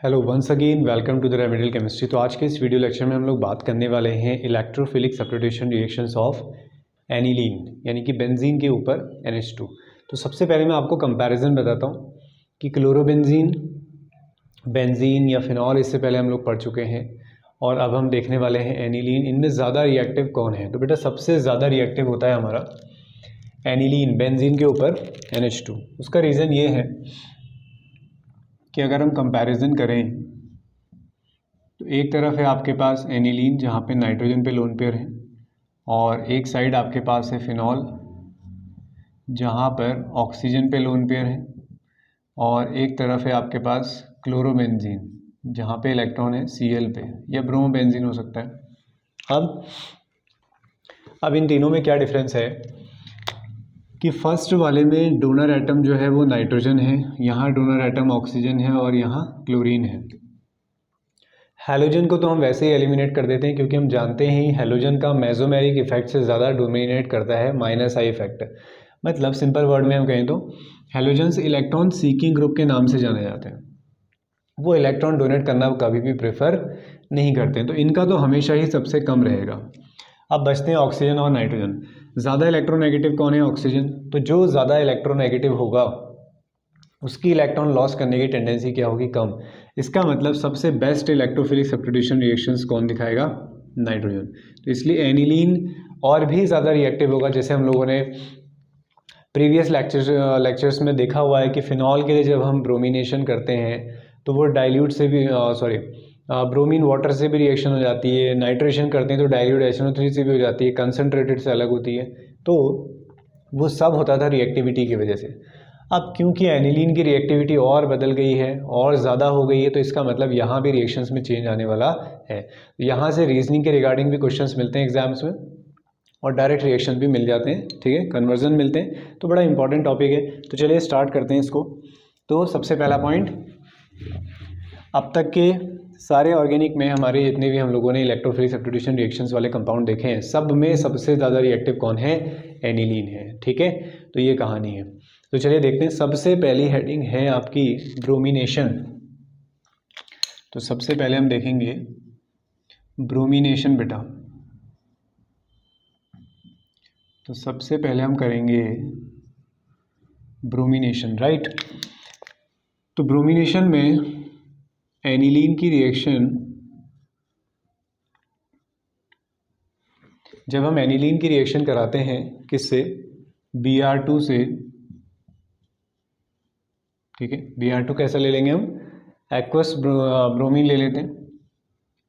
Hello once again welcome to the remedial chemistry. तो आज के इस वीडियो लेक्चर में हम लोग बात करने वाले हैं electrophilic substitution reactions of aniline यानी कि बेंजीन के ऊपर NH2। तो सबसे पहले मैं आपको कंपैरिजन बताता हूँ कि क्लोरोबेंजीन, बेंजीन या फिनॉल इससे पहले हम लोग पढ़ चुके हैं और अब हम देखने वाले हैं एनिलीन। इनमें ज़्यादा रिएक्टिव कौन है? तो बेटा सबसे ज़्यादा रिएक्टिव होता है हमारा एनिलीन, बेंजीन के ऊपर NH2। उसका रीज़न ये है कि अगर हम कंपैरिजन करें तो एक तरफ है आपके पास एनिलीन जहाँ पे नाइट्रोजन पे लोन पेयर है और एक साइड आपके पास है फिनॉल जहाँ पर ऑक्सीजन पे लोन पेयर है और एक तरफ है आपके पास क्लोरोबेंजीन जहाँ पे इलेक्ट्रॉन है Cl पे या ब्रोमोबेंजीन हो सकता है। अब इन तीनों में क्या डिफरेंस है कि फर्स्ट वाले में डोनर एटम जो है वो नाइट्रोजन है, यहाँ डोनर एटम ऑक्सीजन है और यहाँ क्लोरीन है। हैलोजन को तो हम वैसे ही एलिमिनेट कर देते हैं क्योंकि हम जानते हैं हैलोजन का मेसोमेरिक इफेक्ट से ज़्यादा डोमिनेट करता है -I इफेक्ट। मतलब सिंपल वर्ड में हम कहें तो हैलोजन्स इलेक्ट्रॉन सीकिंग ग्रुप के नाम से जाने जाते हैं। वो इलेक्ट्रॉन डोनेट करना कभी भी प्रेफर नहीं करते हैं, तो इनका तो हमेशा ही सबसे कम रहेगा। अब बचते हैं ऑक्सीजन और नाइट्रोजन। ज़्यादा इलेक्ट्रोनेगेटिव कौन है? ऑक्सीजन। तो जो ज़्यादा इलेक्ट्रोनेगेटिव होगा उसकी इलेक्ट्रॉन लॉस करने की टेंडेंसी क्या होगी? कम। इसका मतलब सबसे बेस्ट इलेक्ट्रोफिलिक सब्स्टिट्यूशन रिएक्शंस कौन दिखाएगा? नाइट्रोजन। तो इसलिए एनिलीन और भी ज़्यादा रिएक्टिव होगा। जैसे हम लोगों ने प्रीवियस लेक्चर्स में देखा हुआ है कि फिनॉल के लिए जब हम ब्रोमिनेशन करते हैं तो वो डाइल्यूट से भी ब्रोमीन वाटर से भी रिएक्शन हो जाती है। नाइट्रेशन करते हैं तो डाइल्यूट SNO3 से भी हो जाती है, कंसनट्रेटेड से अलग होती है। तो वो सब होता था रिएक्टिविटी की वजह से। अब क्योंकि एनिलीन की रिएक्टिविटी और बदल गई है और ज़्यादा हो गई है तो इसका मतलब यहाँ भी रिएक्शंस में चेंज आने वाला है। यहाँ से रीजनिंग के रिगार्डिंग भी क्वेश्चंस मिलते हैं एग्जाम्स में और डायरेक्ट रिएक्शन भी मिल जाते हैं, ठीक है, कन्वर्जन मिलते हैं। तो बड़ा इंपॉर्टेंट टॉपिक है। तो चलिए स्टार्ट करते हैं इसको। तो सबसे पहला पॉइंट, अब तक के सारे ऑर्गेनिक में हमारे जितने भी हम लोगों ने इलेक्ट्रोफिलिक सब्स्टिट्यूशन रिएक्शंस वाले कंपाउंड देखे हैं सब में सबसे ज़्यादा रिएक्टिव कौन है? एनिलीन है, ठीक है। तो ये कहानी है। तो चलिए देखते हैं। सबसे पहली हेडिंग है आपकी ब्रोमिनेशन। तो सबसे पहले हम देखेंगे ब्रोमिनेशन बेटा। तो सबसे पहले हम करेंगे ब्रोमिनेशन, राइट। तो ब्रोमिनेशन में एनिलीन की रिएक्शन, जब हम एनिलीन की रिएक्शन कराते हैं किससे? Br2 से, ठीक है। Br2 कैसा ले लेंगे हम? एक्वस ब्रोमीन ले लेते हैं।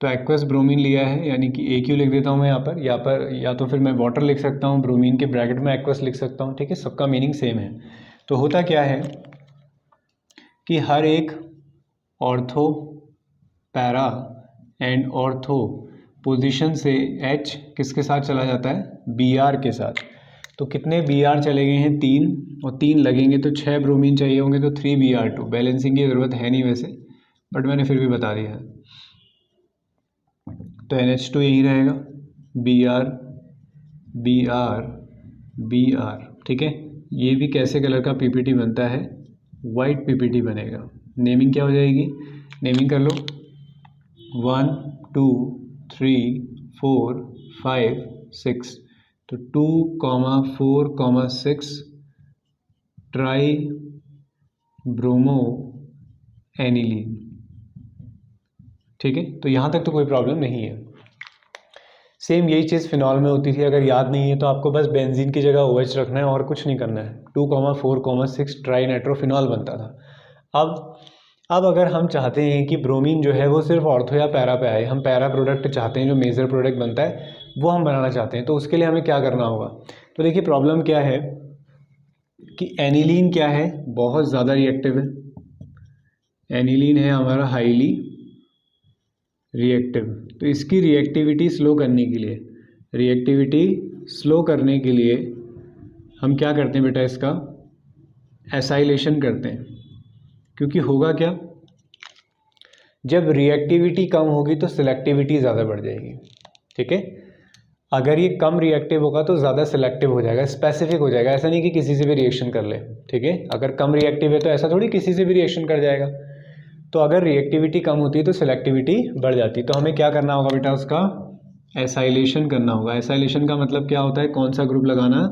तो एक्वस ब्रोमीन लिया है यानी कि AQ लिख देता हूँ मैं यहाँ पर या तो फिर मैं वाटर लिख सकता हूँ, ब्रोमीन के ब्रैकेट में एक्वस लिख सकता हूँ, ठीक है। सबका मीनिंग सेम है। तो होता क्या है कि हर एक ortho, para and ortho position से H किसके साथ चला जाता है? Br के साथ। तो कितने Br चले गए हैं? 3, और 3 लगेंगे तो 6 ब्रोमीन चाहिए होंगे, तो 3Br2। बैलेंसिंग की ज़रूरत है नहीं वैसे, बट मैंने फिर भी बता दिया है। तो NH2 यही रहेगा, Br Br Br, ठीक है। ये भी कैसे कलर का PPT बनता है? वाइट PPT बनेगा। नेमिंग क्या हो जाएगी? नेमिंग कर लो। 1 2 3 4 5 6। तो 2,4,6 ट्राई ब्रोमो एनिलीन, ठीक है। तो यहाँ तक तो कोई प्रॉब्लम नहीं है। सेम यही चीज़ फिनॉल में होती थी। अगर याद नहीं है तो आपको बस बेंजीन की जगह OH रखना है और कुछ नहीं करना है। 2,4,6 ट्राई नाइट्रोफिनॉल बनता था। अब अगर हम चाहते हैं कि ब्रोमीन जो है वो सिर्फ ऑर्थो या पैरा पे आए, हम पैरा प्रोडक्ट चाहते हैं, जो मेजर प्रोडक्ट बनता है वो हम बनाना चाहते हैं, तो उसके लिए हमें क्या करना होगा? तो देखिए प्रॉब्लम क्या है कि एनिलीन क्या है? बहुत ज़्यादा रिएक्टिव है। एनिलीन है हमारा हाईली रिएक्टिव। तो इसकी रिएक्टिविटी स्लो करने के लिए हम क्या करते हैं बेटा? इसका एसाइलेशन करते हैं। क्योंकि होगा क्या, जब रिएक्टिविटी कम होगी तो सिलेक्टिविटी ज़्यादा बढ़ जाएगी, ठीक है। अगर ये कम रिएक्टिव होगा तो ज़्यादा सिलेक्टिव हो जाएगा, स्पेसिफिक हो जाएगा। ऐसा नहीं कि किसी से भी रिएक्शन कर ले, ठीक है। अगर कम रिएक्टिव है तो ऐसा थोड़ी किसी से भी रिएक्शन कर जाएगा। तो अगर रिएक्टिविटी कम होती है तो सिलेक्टिविटी बढ़ जाती है। तो हमें क्या करना होगा बेटा, उसका एसाइलेशन करना होगा। एसाइलेशन का मतलब क्या होता है, कौन सा ग्रुप लगाना,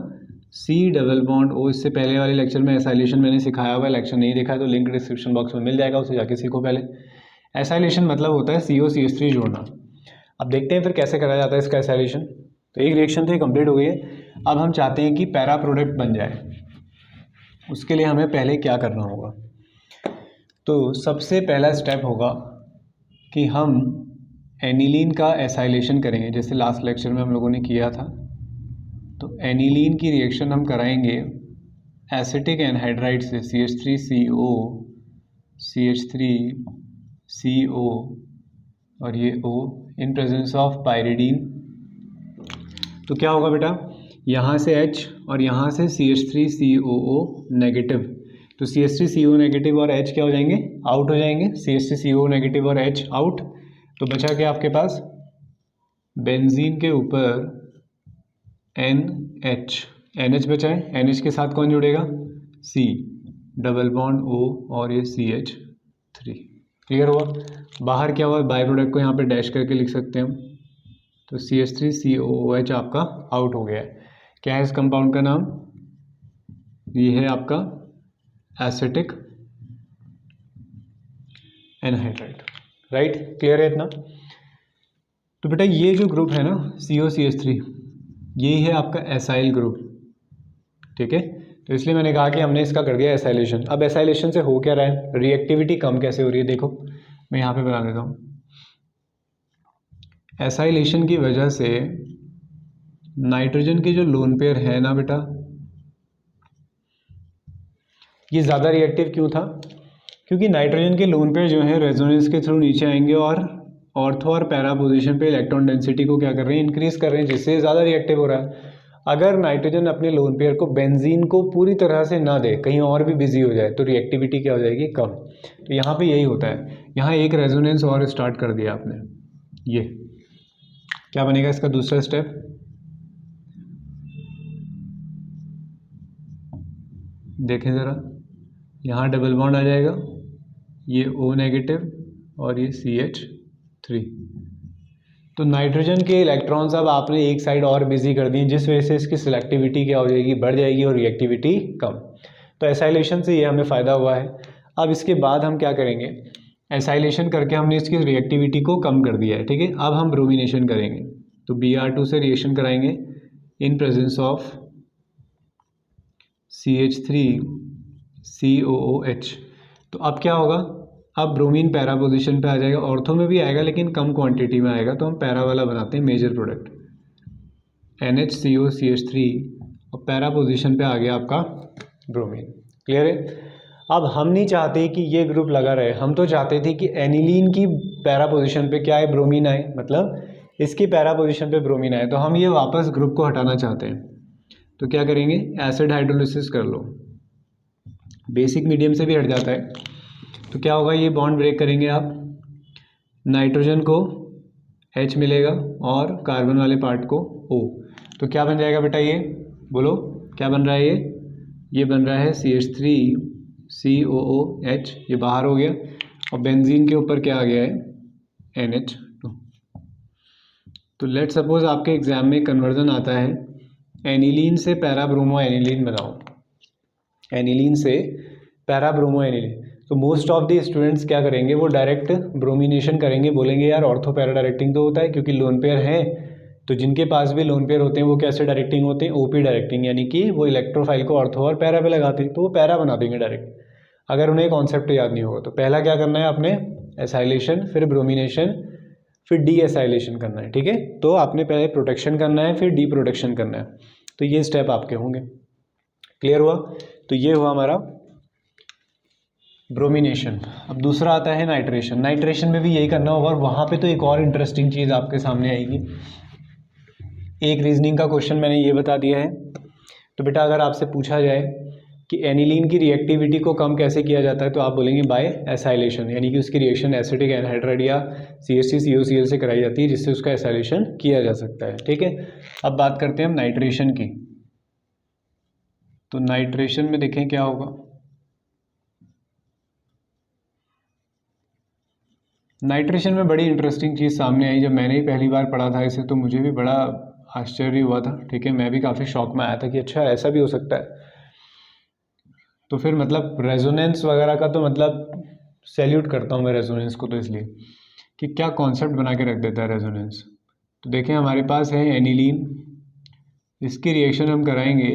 C डबल बॉन्ड O। इससे पहले वाले लेक्चर में एसाइलेशन मैंने सिखाया हुआ है, लेक्चर नहीं देखा है तो लिंक डिस्क्रिप्शन बॉक्स में मिल जाएगा, उसे जाके सीखो पहले। एसाइलेशन मतलब होता है COCH3 जोड़ना। अब देखते हैं फिर कैसे करा जाता है इसका एसाइलेशन। तो एक रिएक्शन तो ये कंप्लीट हो गई है, अब हम चाहते हैं कि पैरा प्रोडक्ट बन जाए। उसके लिए हमें पहले क्या करना होगा, तो सबसे पहला स्टेप होगा कि हम एनिलीन का एसाइलेशन करेंगे, जैसे लास्ट लेक्चर में हम लोगों ने किया था। तो एनिलीन की रिएक्शन हम कराएंगे एसिटिक एनहाइड्राइड से, CH3CO CH3CO और ये O in presence of pyridine. तो क्या होगा बेटा, यहाँ से H और यहाँ से CH3COO नेगेटिव। तो CH3CO नेगेटिव और H क्या हो जाएंगे, आउट हो जाएंगे। CH3CO नेगेटिव और H आउट। तो बचा क्या आपके पास, बेंजीन के ऊपर NH बचा है। NH के साथ कौन जुड़ेगा, C डबल बॉन्ड O और ये CH3। क्लियर हुआ। बाहर क्या हुआ, बाय प्रोडक्ट को यहाँ पे डैश करके लिख सकते हैं हम। तो CH3COOH आपका आउट हो गया है। क्या है इस कंपाउंड का नाम, ये है आपका एसिटिक एनहाइड्राइड। राइट, क्लियर है इतना। तो बेटा ये जो ग्रुप है ना COCH3, यही है आपका एसाइल ग्रुप, ठीक है। तो इसलिए मैंने कहा कि हमने इसका कर दिया एसाइलेशन। अब एसाइलेशन से हो क्या रहा है, रिएक्टिविटी कम कैसे हो रही है, देखो मैं यहाँ पे बना देता हूँ। एसाइलेशन की वजह से नाइट्रोजन के जो लोन पेयर है ना बेटा, ये ज़्यादा रिएक्टिव क्यों था, क्योंकि नाइट्रोजन के लोन पेयर जो है रेजोनेंस के थ्रू नीचे आएंगे और ऑर्थो और पैरा पोजीशन पे इलेक्ट्रॉन डेंसिटी को क्या कर रहे हैं, इंक्रीज कर रहे हैं, जिससे ज़्यादा रिएक्टिव हो रहा है। अगर नाइट्रोजन अपने लोन पेयर को बेंजीन को पूरी तरह से ना दे, कहीं और भी बिजी हो जाए, तो रिएक्टिविटी क्या हो जाएगी, कम। तो यहाँ पे यही होता है। यहाँ एक रेजोनेंस और स्टार्ट कर दिया आपने, ये क्या बनेगा इसका दूसरा स्टेप, देखें ज़रा, यहाँ डबल बॉन्ड आ जाएगा, ये O नेगेटिव और ये CH3। तो नाइट्रोजन के इलेक्ट्रॉन्स अब आपने एक साइड और बिजी कर दिए, जिस वजह से इसकी सिलेक्टिविटी क्या हो जाएगी, बढ़ जाएगी और रिएक्टिविटी कम। तो एसाइलेशन से ये हमें फ़ायदा हुआ है। अब इसके बाद हम क्या करेंगे, एसाइलेशन करके हमने इसकी रिएक्टिविटी को कम कर दिया है, ठीक है। अब हम ब्रोमिनेशन करेंगे, तो Br2 से रिएक्शन कराएंगे इन प्रेजेंस ऑफ CH3COOH। तो अब क्या होगा, अब ब्रोमीन पैरा पोजीशन पे आ जाएगा, ऑर्थो में भी आएगा लेकिन कम क्वांटिटी में आएगा, तो हम पैरा वाला बनाते हैं मेजर प्रोडक्ट, NHCOCH3 और पैरा पोजीशन पे आ गया आपका ब्रोमीन। क्लियर है। अब हम नहीं चाहते कि ये ग्रुप लगा रहे, हम तो चाहते थे कि एनिलीन की पैरा पोजीशन पे क्या आए, ब्रोमीन आए, मतलब इसकी पैरा पोजीशन पे ब्रोमीन आए। तो हम ये वापस ग्रुप को हटाना चाहते हैं, तो क्या करेंगे, एसिड हाइड्रोलिसिस कर लो, बेसिक मीडियम से भी हट जाता है। तो क्या होगा, ये बॉन्ड ब्रेक करेंगे आप, नाइट्रोजन को H मिलेगा और कार्बन वाले पार्ट को O। तो क्या बन जाएगा बेटा, ये बोलो क्या बन रहा है, ये बन रहा है CH3COOH, ये बाहर हो गया, और बेंजीन के ऊपर क्या आ गया है, NH2। तो लेट सपोज आपके एग्जाम में कन्वर्जन आता है, एनिलीन से पैरा ब्रोमो एनिलीन बनाओ, एनिलीन से पैरा ब्रोमो एनिलीन। तो मोस्ट ऑफ द स्टूडेंट्स क्या करेंगे, वो डायरेक्ट ब्रोमिनेशन करेंगे, बोलेंगे यार ऑर्थो पैरा डायरेक्टिंग तो होता है, क्योंकि लोन पेयर हैं। तो जिनके पास भी लोन पेयर होते हैं वो कैसे डायरेक्टिंग होते हैं, OP डायरेक्टिंग, यानी कि वो इलेक्ट्रोफाइल को ऑर्थो और पैरा पे लगाते हैं, तो वो पैरा बना देंगे डायरेक्ट, अगर उन्हें कॉन्सेप्ट याद नहीं होगा। तो पहला क्या करना है आपने, एसाइलेशन, फिर ब्रोमिनेशन, फिर डी एसाइलेशन करना है, ठीक है। तो आपने पहले प्रोटेक्शन करना है, फिर डी प्रोटेक्शन करना है। तो ये स्टेप आपके होंगे। क्लियर हुआ। तो ये हुआ हमारा ब्रोमिनेशन। अब दूसरा आता है नाइट्रेशन। नाइट्रेशन में भी यही करना होगा, और वहाँ पे तो एक और इंटरेस्टिंग चीज़ आपके सामने आएगी। एक रीजनिंग का क्वेश्चन मैंने ये बता दिया है। तो बेटा अगर आपसे पूछा जाए कि एनिलीन की रिएक्टिविटी को कम कैसे किया जाता है, तो आप बोलेंगे बाय एसाइलेशन, यानी कि उसकी रिएक्शन एसिटिक एनहाइड्राइड या CH3COCl से कराई जाती है, जिससे उसका एसाइलेशन किया जा सकता है, ठीक है। अब बात करते हैं हम नाइट्रेशन की। तो नाइट्रेशन में देखें क्या होगा, नाइट्रेशन में बड़ी इंटरेस्टिंग चीज़ सामने आई, जब मैंने ही पहली बार पढ़ा था इसे तो मुझे भी बड़ा आश्चर्य हुआ था, ठीक है, मैं भी काफ़ी शौक में आया था कि अच्छा ऐसा भी हो सकता है। तो फिर मतलब रेजोनेंस वगैरह का तो मतलब सैल्यूट करता हूँ मैं रेजोनेंस को, तो इसलिए कि क्या कॉन्सेप्ट बना के रख देता है रेजोनेंस। तो देखें हमारे पास है एनिलीन, इसकी रिएक्शन हम कराएंगे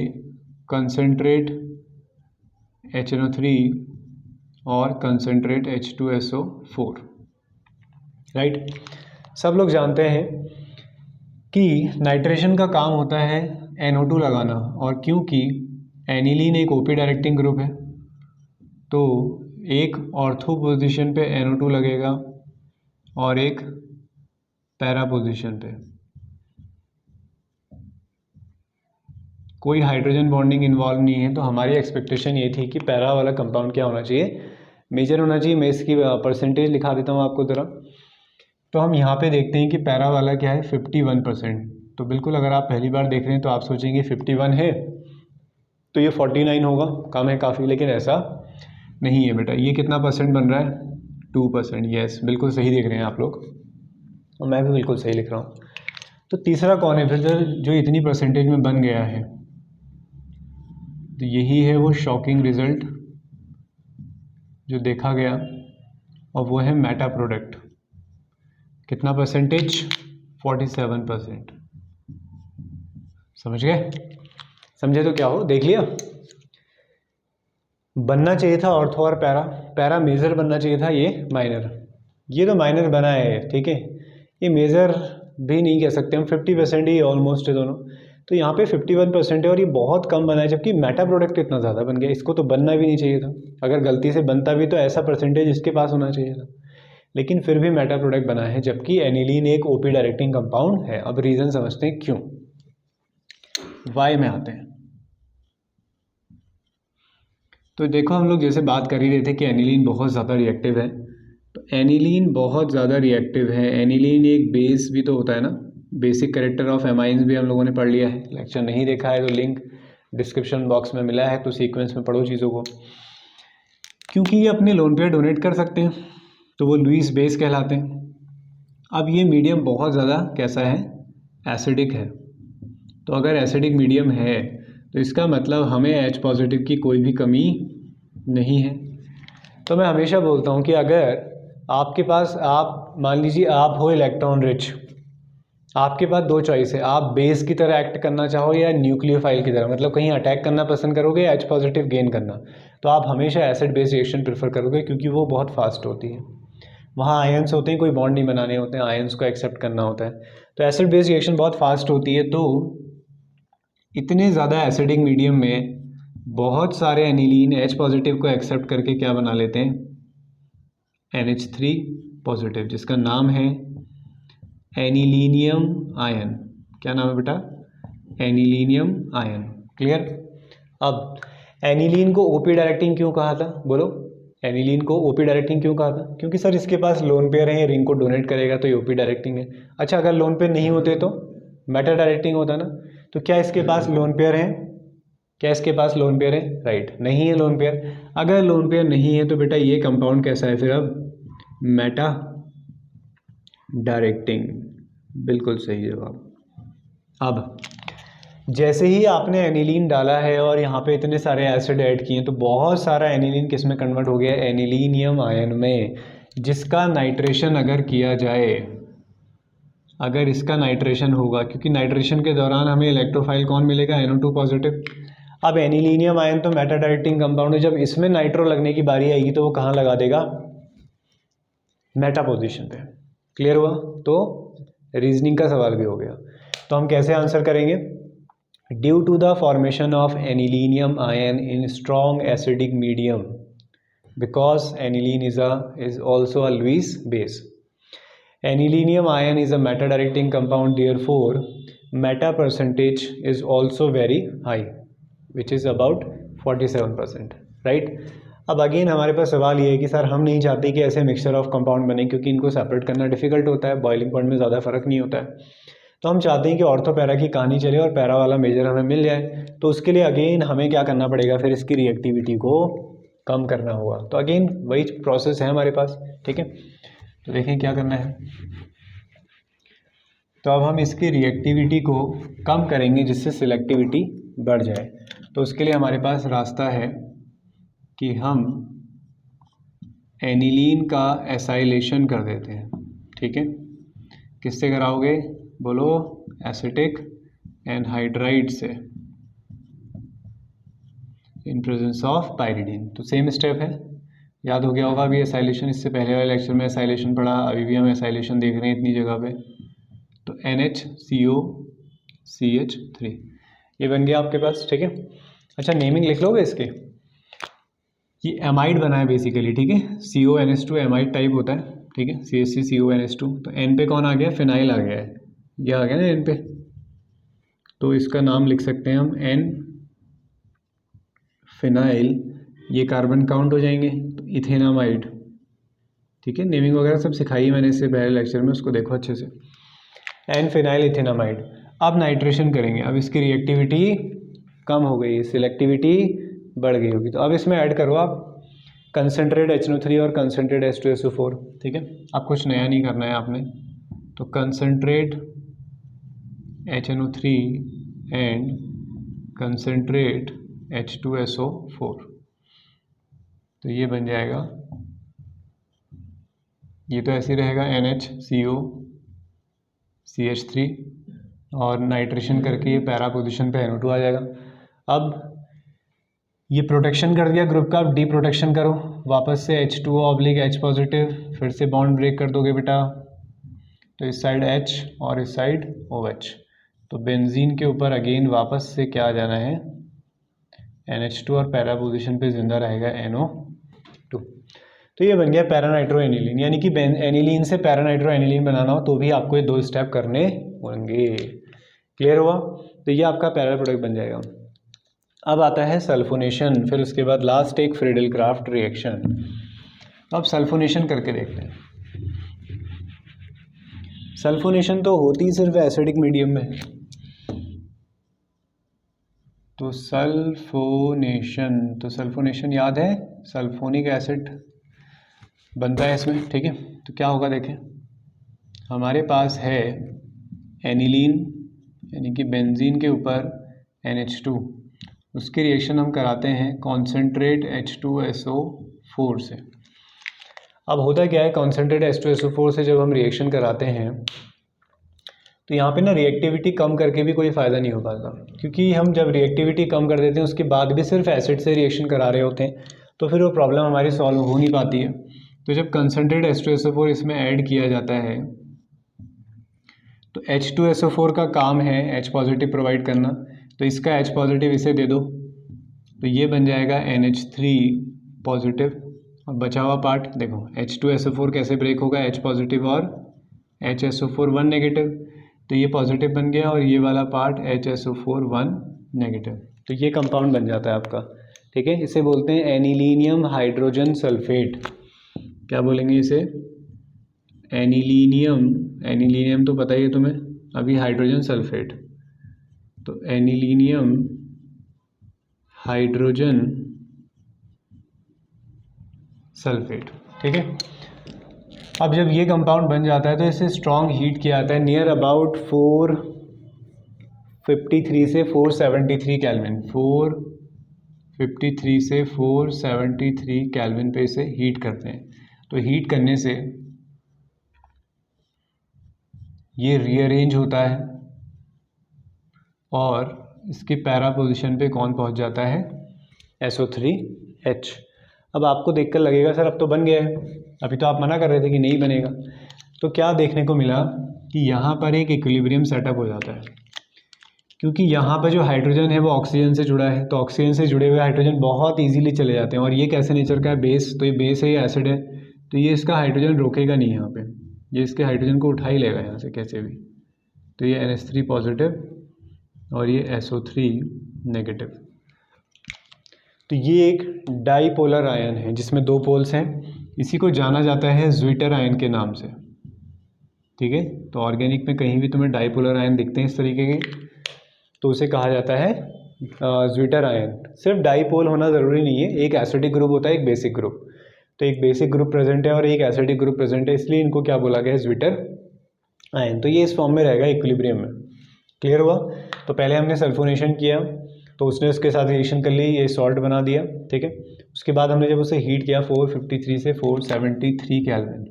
कंसनट्रेट HNO3 और कंसनट्रेट H2SO4, राइट। सब लोग जानते हैं कि नाइट्रेशन का काम होता है NO2 लगाना, और क्योंकि एनिलीन एक ओपी डायरेक्टिंग ग्रुप है तो एक ऑर्थो पोजीशन पे NO2 लगेगा और एक पैरा पोजीशन पे। कोई हाइड्रोजन बॉन्डिंग इन्वॉल्व नहीं है, तो हमारी एक्सपेक्टेशन ये थी कि पैरा वाला कंपाउंड क्या होना चाहिए, मेजर होना चाहिए। मैं इसकी परसेंटेज लिखा देता हूँ आपको ज़रा। तो हम यहाँ पे देखते हैं कि पैरा वाला क्या है 51%। तो बिल्कुल अगर आप पहली बार देख रहे हैं तो आप सोचेंगे 51 है तो ये 49 होगा, कम है काफ़ी, लेकिन ऐसा नहीं है बेटा। ये कितना परसेंट बन रहा है 2%। यस, बिल्कुल सही देख रहे हैं आप लोग, और मैं भी बिल्कुल सही लिख रहा हूँ। तो तीसरा कौन है फिर जो इतनी परसेंटेज में बन गया है, तो यही है वो शॉकिंग रिजल्ट जो देखा गया, और वो है मेटा प्रोडक्ट। कितना परसेंटेज 47%। समझ गए? समझे तो क्या हो, देख लिया। बनना चाहिए था ऑर्थो और पैरा, पैरा मेजर बनना चाहिए था, ये माइनर। ये तो माइनर बना है, ठीक है, ये मेजर भी नहीं कह सकते हम, 50% ही ऑलमोस्ट है दोनों। तो यहाँ पे 51% है और ये बहुत कम बना है, जबकि मेटा प्रोडक्ट इतना ज़्यादा बन गया। इसको तो बनना भी नहीं चाहिए था, अगर गलती से बनता भी तो ऐसा परसेंटेज इसके पास होना चाहिए था, लेकिन फिर भी मेटा प्रोडक्ट बना है, जबकि एनिलीन एक ओपी डायरेक्टिंग कंपाउंड है। अब रीज़न समझते हैं क्यों, वाई में आते हैं। तो देखो हम लोग जैसे बात कर ही रहे थे कि एनिलीन बहुत ज़्यादा रिएक्टिव है, तो एनिलीन बहुत ज़्यादा रिएक्टिव है। एनिलीन एक बेस भी तो होता है ना, बेसिक कैरेक्टर ऑफ एमाइंस भी हम लोगों ने पढ़ लिया है। लेक्चर नहीं देखा है तो लिंक डिस्क्रिप्शन बॉक्स में मिला है, तो सीक्वेंस में पढ़ो चीज़ों को। क्योंकि ये अपने लोन पेयर डोनेट कर सकते हैं तो वो लुईस बेस कहलाते हैं। अब ये मीडियम बहुत ज़्यादा कैसा है, एसिडिक है। तो अगर एसिडिक मीडियम है तो इसका मतलब हमें H पॉजिटिव की कोई भी कमी नहीं है। तो मैं हमेशा बोलता हूँ कि अगर आपके पास, आप मान लीजिए आप हो इलेक्ट्रॉन रिच, आपके पास दो चॉइस है, आप बेस की तरह एक्ट करना चाहो या न्यूक्लियोफाइल की तरह, मतलब कहीं अटैक करना पसंद करोगे या H पॉजिटिव गेन करना, तो आप हमेशा एसिड बेस रिएक्शन प्रेफर करोगे, क्योंकि वो बहुत फास्ट होती है। वहाँ आयंस होते हैं, कोई बॉन्ड नहीं बनाने होते हैं, आयंस को एक्सेप्ट करना होता है। तो एसिड बेस रिएक्शन बहुत फास्ट होती है। तो इतने ज़्यादा एसिडिक मीडियम में बहुत सारे एनिलीन H पॉजिटिव को एक्सेप्ट करके क्या बना लेते हैं, NH3 पॉजिटिव, जिसका नाम है एनिलीनियम आयन। क्या नाम है बेटा, एनिलीनियम आयन। क्लियर? अब एनिलीन को ओपी डायरेक्टिंग क्यों कहा था, बोलो, एनिलीन को ओपी डायरेक्टिंग क्यों कहा था? क्योंकि सर इसके पास लोन पेयर है, ये रिंग को डोनेट करेगा तो ये ओपी डायरेक्टिंग है। अच्छा, अगर लोन पेयर नहीं होते तो मेटा डायरेक्टिंग होता ना। तो क्या इसके पास लोन पेयर है, क्या इसके पास लोन पेयर है? राइट, नहीं है लोन पेयर। अगर लोन पेयर नहीं है तो बेटा ये कंपाउंड कैसा है फिर, अब मेटा डायरेक्टिंग। बिल्कुल सही जवाब। अब जैसे ही आपने एनिलीन डाला है और यहाँ पे इतने सारे एसिड ऐड किए, तो बहुत सारा एनिलीन किस में कन्वर्ट हो गया, एनिलीनियम आयन में, जिसका नाइट्रेशन अगर किया जाए, अगर इसका नाइट्रेशन होगा, क्योंकि नाइट्रेशन के दौरान हमें इलेक्ट्रोफाइल कौन मिलेगा, NO2 पॉजिटिव। अब एनिलीनियम आयन तो मेटा डायरेक्टिंग कंपाउंड है, जब इसमें नाइट्रो लगने की बारी आएगी तो वो कहाँ लगा देगा, मेटा पोजीशन पे। क्लियर हुआ? तो रीजनिंग का सवाल भी हो गया। तो हम कैसे आंसर करेंगे, due to the formation of anilinium ion in strong acidic medium, because aniline is also a Lewis base. Anilinium ion is a meta directing compound, therefore meta percentage is also very high, which is about 47%, right? अब again हमारे पास सवाल ये है कि sir हम नहीं चाहते कि ऐसे मिक्सचर ऑफ कंपाउंड बने, क्योंकि इनको सेपरेट करना डिफिकल्ट होता है, बॉइलिंग पॉइंट में ज़्यादा फर्क नहीं होता है। तो हम चाहते हैं कि ऑर्थो पैरा की कहानी चले और पैरा वाला मेजर हमें मिल जाए। तो उसके लिए अगेन हमें क्या करना पड़ेगा, फिर इसकी रिएक्टिविटी को कम करना होगा। तो अगेन वही प्रोसेस है हमारे पास, ठीक है। तो देखें क्या करना है। तो अब हम इसकी रिएक्टिविटी को कम करेंगे जिससे सिलेक्टिविटी बढ़ जाए। तो उसके लिए हमारे पास रास्ता है कि हम एनिलीन का एसाइलेशन कर देते हैं। ठीक है, किससे कराओगे बोलो? एसिटिक एनहाइड्राइड से इन प्रेजेंस ऑफ पाइरिडीन। तो सेम स्टेप है, याद हो गया होगा अभी एसाइलेशन, इससे पहले वाले लेक्चर में एसाइलेशन पढ़ा, अभी भी हम एसाइलेशन देख रहे हैं इतनी जगह पे। तो NHCOCH3 ये बन गया आपके पास। ठीक है, अच्छा नेमिंग लिख लोगे इसके? ये एमाइड बना है बेसिकली। ठीक है, CONH2 एमाइड टाइप होता है। ठीक है, CH3CONH2। तो N पे कौन आ गया? फिनाइल आ गया है, ये आ गया ना N पे। तो इसका नाम लिख सकते हैं हम N फिनाइल। ये कार्बन काउंट हो जाएंगे तो इथेनामाइड। ठीक है, नेमिंग वगैरह सब सिखाई मैंने इससे पहले लेक्चर में, उसको देखो अच्छे से। N phenyl ethanamide. अब नाइट्रेशन करेंगे, अब इसकी रिएक्टिविटी कम हो गई, सिलेक्टिविटी बढ़ गई होगी। तो अब इसमें ऐड करो आप कंसनट्रेट HNO3 और कंसनट्रेट H2SO4। ठीक है, अब कुछ नया नहीं करना है आपने। तो concentrate HNO3 and concentrate H2SO4। तो ये बन जाएगा, ये तो ऐसे ही रहेगा NHCOCH3 और नाइट्रेशन करके ये पैरा पोजीशन पे NO2 आ जाएगा। अब ये प्रोटेक्शन कर दिया ग्रुप का, अब डी प्रोटेक्शन करो, वापस से H2O/H पॉजिटिव, फिर से बॉन्ड ब्रेक कर दोगे बेटा। तो इस साइड H और इस साइड OH। तो बेंजीन के ऊपर अगेन वापस से क्या आ जाना है? NH2 और पैरा पोजीशन पे जिंदा रहेगा NO2। तो ये बन गया पैरानाइट्रो एनिलीन, यानी कि एनिलीन से पैरानाइट्रो एनिलीन बनाना हो तो भी आपको ये 2 स्टेप करने होंगे। क्लियर हुआ? तो ये आपका पैरा प्रोडक्ट बन जाएगा। अब आता है सल्फोनेशन, फिर उसके बाद लास्ट एक फ्रीडल क्राफ्ट रिएक्शन। अब सल्फोनेशन करके देखते हैं। सल्फोनेशन तो होती सिर्फ एसिडिक मीडियम में। तो सल्फोनेशन याद है, सल्फोनिक एसिड बनता है इसमें। ठीक है, तो क्या होगा देखें, हमारे पास है एनिलीन यानी कि बेंजीन के ऊपर NH2, उसकी रिएक्शन हम कराते हैं कॉन्सेंट्रेट H2SO4 से। अब होता क्या है, कॉन्सेंट्रेट H2SO4 से जब हम रिएक्शन कराते हैं तो यहाँ पे ना रिएक्टिविटी कम करके भी कोई फ़ायदा नहीं हो पाता, क्योंकि हम जब रिएक्टिविटी कम कर देते हैं उसके बाद भी सिर्फ एसिड से रिएक्शन करा रहे होते हैं, तो फिर वो प्रॉब्लम हमारी सॉल्व हो नहीं पाती है। तो जब कंसनट्रेट H2SO4 इसमें ऐड किया जाता है तो H2SO4 का काम है H पॉजिटिव प्रोवाइड करना, तो इसका H पॉजिटिव इसे दे दो, तो ये बन जाएगा NH3 पॉजिटिव। और बचा हुआ पार्ट देखो, H2SO4 कैसे ब्रेक होगा, H पॉजिटिव और HSO4 1 नेगेटिव, तो ये पॉजिटिव बन गया और ये वाला पार्ट HSO4 1 नेगेटिव। तो ये कंपाउंड बन जाता है आपका। ठीक है, इसे बोलते हैं एनिलीनियम हाइड्रोजन सल्फेट। क्या बोलेंगे इसे? एनिलीनियम तो पता ही है तुम्हें, अभी हाइड्रोजन सल्फेट। तो एनिलीनियम हाइड्रोजन सल्फेट। ठीक है, अब जब ये कंपाउंड बन जाता है तो इसे स्ट्रॉन्ग हीट किया जाता है नियर अबाउट 453 से 473 केल्विन, 453 से 473 केल्विन पे इसे हीट करते हैं। तो हीट करने से ये रीअरेंज होता है और इसके पैरा पोजीशन पे कौन पहुंच जाता है? SO3H। अब आपको देखकर लगेगा सर अब तो बन गया है, अभी तो आप मना कर रहे थे कि नहीं बनेगा। तो क्या देखने को मिला कि यहाँ पर एक इक्विलिब्रियम सेटअप हो जाता है, क्योंकि यहाँ पर जो हाइड्रोजन है वो ऑक्सीजन से जुड़ा है, तो ऑक्सीजन से जुड़े हुए हाइड्रोजन बहुत इजीली चले जाते हैं। और ये कैसे नेचर का है? बेस। तो ये बेस है, ये एसिड है, तो ये इसका हाइड्रोजन रोकेगा नहीं यहाँ पे, ये इसके हाइड्रोजन को उठा ही लेगा यहाँ से कैसे भी। तो ये NH3 पॉजिटिव और ये SO3 नेगेटिव। तो ये एक डाईपोलर आयन है जिसमें 2 पोल्स हैं, इसी को जाना जाता है ज्विटर आयन के नाम से। ठीक है, तो ऑर्गेनिक में कहीं भी तुम्हें डाईपोलर आयन दिखते हैं इस तरीके के तो उसे कहा जाता है ज्विटर आयन। सिर्फ डाईपोल होना ज़रूरी नहीं है, एक एसिडिक ग्रुप होता है, एक बेसिक ग्रुप। तो एक बेसिक ग्रुप प्रेजेंट है और एक एसिडिक ग्रुप प्रेजेंट है, इसलिए इनको क्या बोला गया है, ज्विटर आयन। तो ये इस फॉर्म में रहेगा इक्विलिब्रियम में। क्लियर हुआ? तो पहले हमने सल्फोनेशन किया तो उसने उसके साथ रिएक्शन कर ली, ये सॉल्ट बना दिया, ठीक है। उसके बाद हमने जब उसे हीट किया 453 से 473 केल्विन,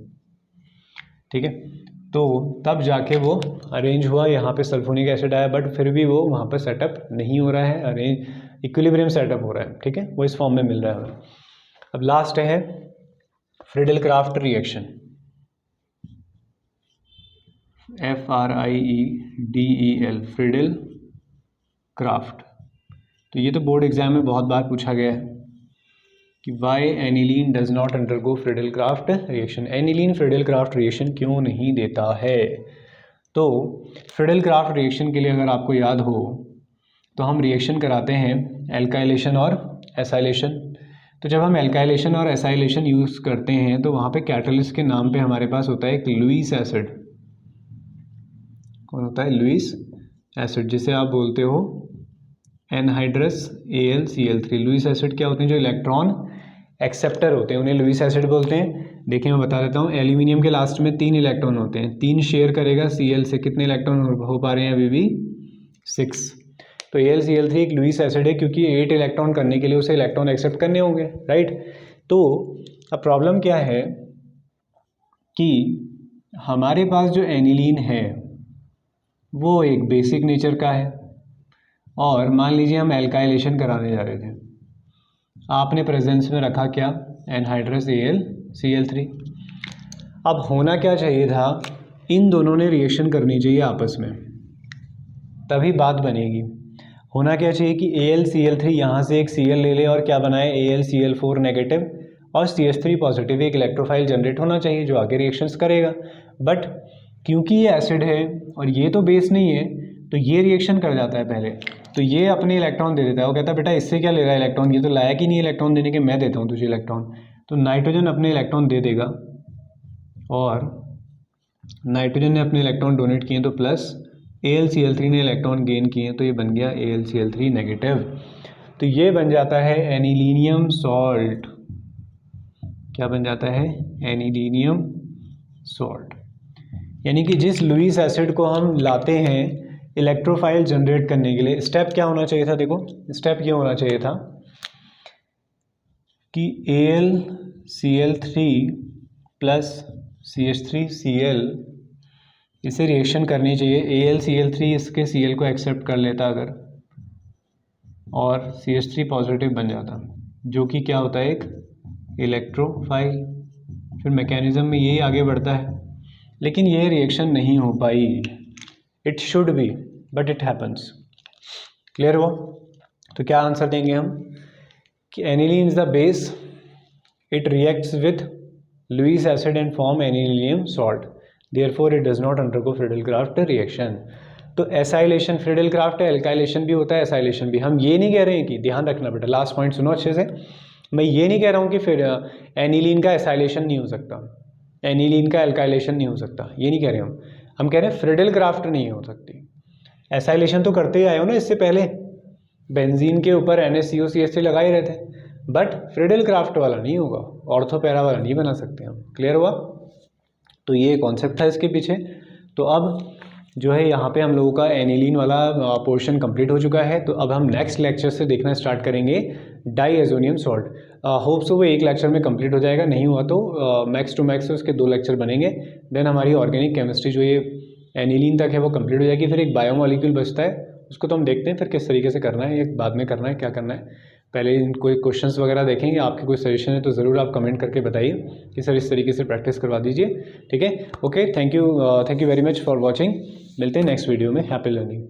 ठीक है, तो तब जाके वो अरेंज हुआ, यहाँ पे सल्फोनिक एसिड आया, बट फिर भी वो वहाँ पर सेटअप नहीं हो रहा है, अरेंज इक्विलिब्रियम सेटअप हो रहा है, ठीक है, वो इस फॉर्म में मिल रहा है हमें। अब लास्ट है Friedel Crafts reaction, FRIEDEL, Friedel Crafts. तो ये तो बोर्ड एग्जाम में बहुत बार पूछा गया है कि why aniline does not undergo Friedel Crafts reaction, aniline Friedel Crafts reaction क्यों नहीं देता है। तो फ्रिडल क्राफ्ट रिएक्शन के लिए अगर आपको याद हो तो हम रिएक्शन कराते हैं एल्काइलेशन और एसाइलेशन। तो जब हम एल्काइलेशन और एसाइलेशन यूज़ करते हैं तो वहाँ पे कैटलिस्ट के नाम पे हमारे पास होता है एक लुईस एसिड। कौन होता है? लुईस एसिड, जिसे आप बोलते हो एनहाइड्रस AlCl3। लुईस एसिड क्या होते हैं? जो इलेक्ट्रॉन एक्सेप्टर होते हैं उन्हें लुईस एसिड बोलते हैं। देखिए मैं बता देता हूँ, एल्यूमिनियम के लास्ट में 3 इलेक्ट्रॉन होते हैं, 3 शेयर करेगा Cl से, कितने इलेक्ट्रॉन हो पा रहे हैं अभी भी? 6। तो AlCl3 एक लुईस एसिड है क्योंकि 8 इलेक्ट्रॉन करने के लिए उसे इलेक्ट्रॉन एक्सेप्ट करने होंगे, राइट। तो अब प्रॉब्लम क्या है कि हमारे पास जो एनिलीन है वो एक बेसिक नेचर का है, और मान लीजिए हम एल्काइलेशन कराने जा रहे थे, आपने प्रेजेंस में रखा क्या? Anhydrous AlCl3। अब होना क्या चाहिए था, इन दोनों ने रिएक्शन करनी चाहिए आपस में, तभी बात बनेगी। होना क्या चाहिए कि AlCl3 यहाँ से एक Cl ले ले और क्या बनाए? AlCl4 नेगेटिव और CH3 पॉजिटिव, एक इलेक्ट्रोफाइल जनरेट होना चाहिए जो आगे रिएक्शंस करेगा। बट क्योंकि ये एसिड है और ये तो बेस नहीं है, तो ये रिएक्शन कर जाता है पहले, तो ये अपने इलेक्ट्रॉन दे देता है। वो कहता है बेटा इससे क्या ले रहा है इलेक्ट्रॉन, ये तो लायक ही नहीं इलेक्ट्रॉन देने के, मैं देता हूँ तुझे इलेक्ट्रॉन। तो नाइट्रोजन अपने इलेक्ट्रॉन दे देगा और नाइट्रोजन ने अपने इलेक्ट्रॉन डोनेट किए तो प्लस, AlCl3 ने इलेक्ट्रॉन गेन किए तो ये बन गया AlCl3 नेगेटिव। तो ये बन जाता है एनिलीनियम सॉल्ट। क्या बन जाता है? Anilinium salt. यानी कि जिस लुईस एसिड को हम लाते हैं इलेक्ट्रोफाइल जनरेट करने के लिए, स्टेप क्या होना चाहिए था? देखो स्टेप ये होना चाहिए था कि AlCl3 प्लस CH3Cl इसे रिएक्शन करनी चाहिए। AlCl3 इसके Cl को एक्सेप्ट कर लेता अगर, और CH3 पॉजिटिव बन जाता, जो कि क्या होता है? एक इलेक्ट्रोफाइल। फिर मैकेनिज्म में यही आगे बढ़ता है, लेकिन ये रिएक्शन नहीं हो पाई। It should be but it happens. Clear हुआ? तो क्या आंसर देंगे हम कि aniline is the base, it reacts with Lewis acid and form anilinium salt, therefore it does not undergo Friedel Crafts reaction. तो एसाइलेशन, फ्रिडल क्राफ्ट है, alkylation भी होता है, एसाइलेशन भी। हम ये नहीं कह रहे हैं कि, ध्यान रखना बेटा, लास्ट पॉइंट सुनो अच्छे से, मैं ये नहीं कह रहा हूँ कि फिर एनिलीन का एसाइलेशन नहीं हो सकता, एनिलीन का एल्काइलेशन नहीं हो सकता, ये नहीं कह रहे हम कह रहे हैं फ्रिडल क्राफ्ट नहीं हो सकती। एसाइलेशन तो करते ही आए हो ना, इससे पहले बेंजीन के ऊपर NaCO लगा ही रहे थे, बट फ्रिडल क्राफ्ट वाला नहीं होगा, ऑर्थो पैरा वाला नहीं बना सकते हम। क्लियर हुआ? तो ये कॉन्सेप्ट है इसके पीछे। तो अब जो है यहाँ पे हम लोगों का एनिलीन वाला पोर्शन कंप्लीट हो चुका है। तो अब हम नेक्स्ट लेक्चर से देखना स्टार्ट करेंगे डाईएजोनियम सॉल्ट। होप सो वो एक लेक्चर में कंप्लीट हो जाएगा, नहीं हुआ तो मैक्स टू मैक्स उसके 2 लेक्चर बनेंगे। देन हमारी ऑर्गेनिक केमिस्ट्री जो ये एनिलीन तक है वो कंप्लीट हो जाएगी। फिर एक बायोमोलिक्यूल बचता है, उसको तो हम देखते हैं फिर किस तरीके से करना है, एक बाद में करना है, क्या करना है। पहले कोई क्वेश्चंस वगैरह देखेंगे, आपके कोई सजेशन है तो ज़रूर आप कमेंट करके बताइए कि सर इस तरीके से प्रैक्टिस करवा दीजिए। ठीक है, okay, thank you very much for watching. मिलते हैं नेक्स्ट वीडियो में। Happy learning.